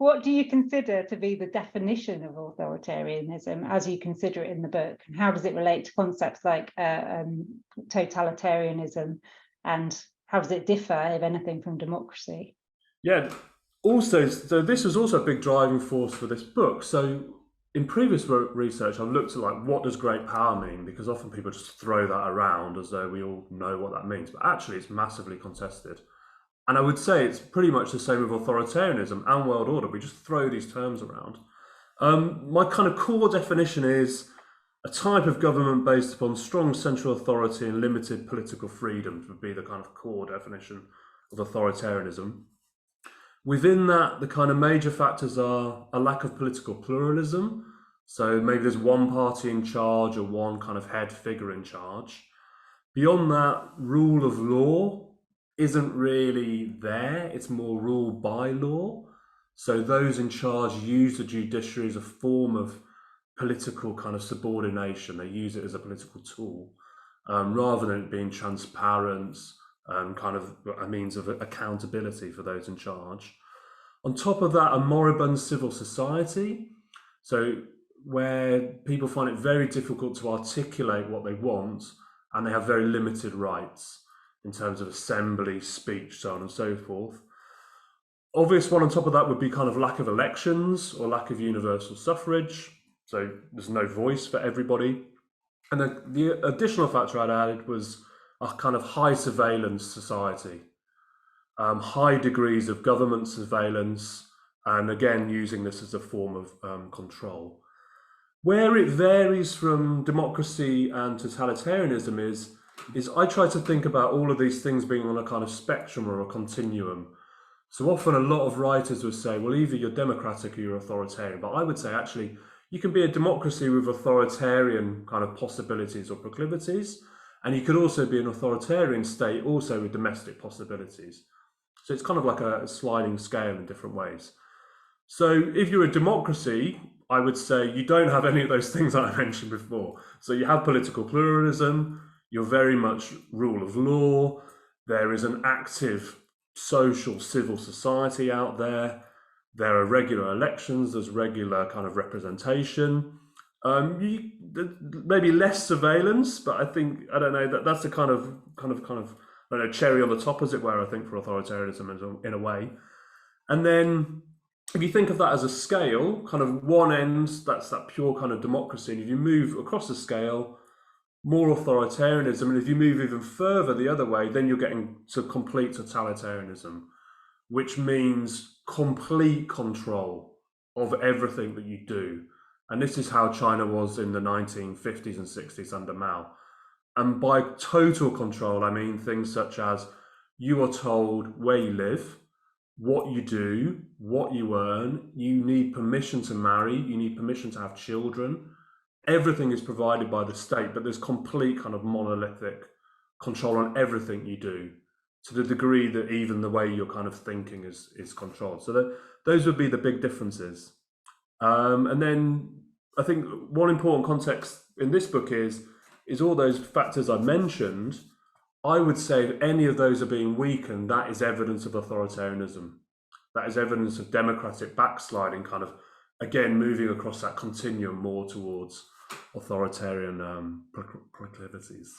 what do you consider to be the definition of authoritarianism as you consider it in the book? And how does it relate to concepts like totalitarianism? And how does it differ, if anything, from democracy? Yeah, also, so this was also a big driving force for this book. So in previous research, I've looked at like, what does great power mean? Because often people just throw that around as though we all know what that means, but actually it's massively contested. And I would say it's pretty much the same with authoritarianism and world order. We just throw these terms around. My kind of core definition is a type of government based upon strong central authority and limited political freedoms would be the kind of core definition of authoritarianism. Within that, the kind of major factors are a lack of political pluralism. So maybe there's one party in charge or one kind of head figure in charge. Beyond that, rule of law isn't really there. It's more rule by law. So those in charge use the judiciary as a form of political kind of subordination. They use it as a political tool rather than it being transparent, kind of a means of accountability for those in charge. On top of that, a moribund civil society, so where people find it very difficult to articulate what they want, and they have very limited rights in terms of assembly, speech, so on and so forth. Obvious one on top of that would be kind of lack of elections or lack of universal suffrage, so there's no voice for everybody. And the additional factor I'd added was a kind of high surveillance society, high degrees of government surveillance, and again, using this as a form of control. Where it varies from democracy and totalitarianism is I try to think about all of these things being on a kind of spectrum or a continuum. So often a lot of writers would say, well, either you're democratic or you're authoritarian. But I would say, actually, you can be a democracy with authoritarian kind of possibilities or proclivities. And you could also be an authoritarian state also with domestic possibilities. So it's kind of like a sliding scale in different ways. So if you're a democracy, I would say you don't have any of those things that I mentioned before. So you have political pluralism, you're very much rule of law, there is an active social civil society out there, there are regular elections, there's regular kind of representation. Maybe less surveillance, but I think, I don't know, that's the kind of I don't know, cherry on the top, as it were, I think, for authoritarianism in a way. And then if you think of that as a scale, kind of one end, that's that pure kind of democracy. And if you move across the scale, more authoritarianism. And if you move even further the other way, then you're getting to complete totalitarianism, which means complete control of everything that you do. And this is how China was in the 1950s and 60s under Mao. And by total control, I mean things such as you are told where you live, what you do, what you earn, you need permission to marry, you need permission to have children. Everything is provided by the state, but there's complete kind of monolithic control on everything you do, to the degree that even the way you're kind of thinking is controlled. So those would be the big differences. And then I think one important context in this book is all those factors I mentioned. I would say if any of those are being weakened, that is evidence of authoritarianism. That is evidence of democratic backsliding, kind of, again, moving across that continuum more towards authoritarian proclivities.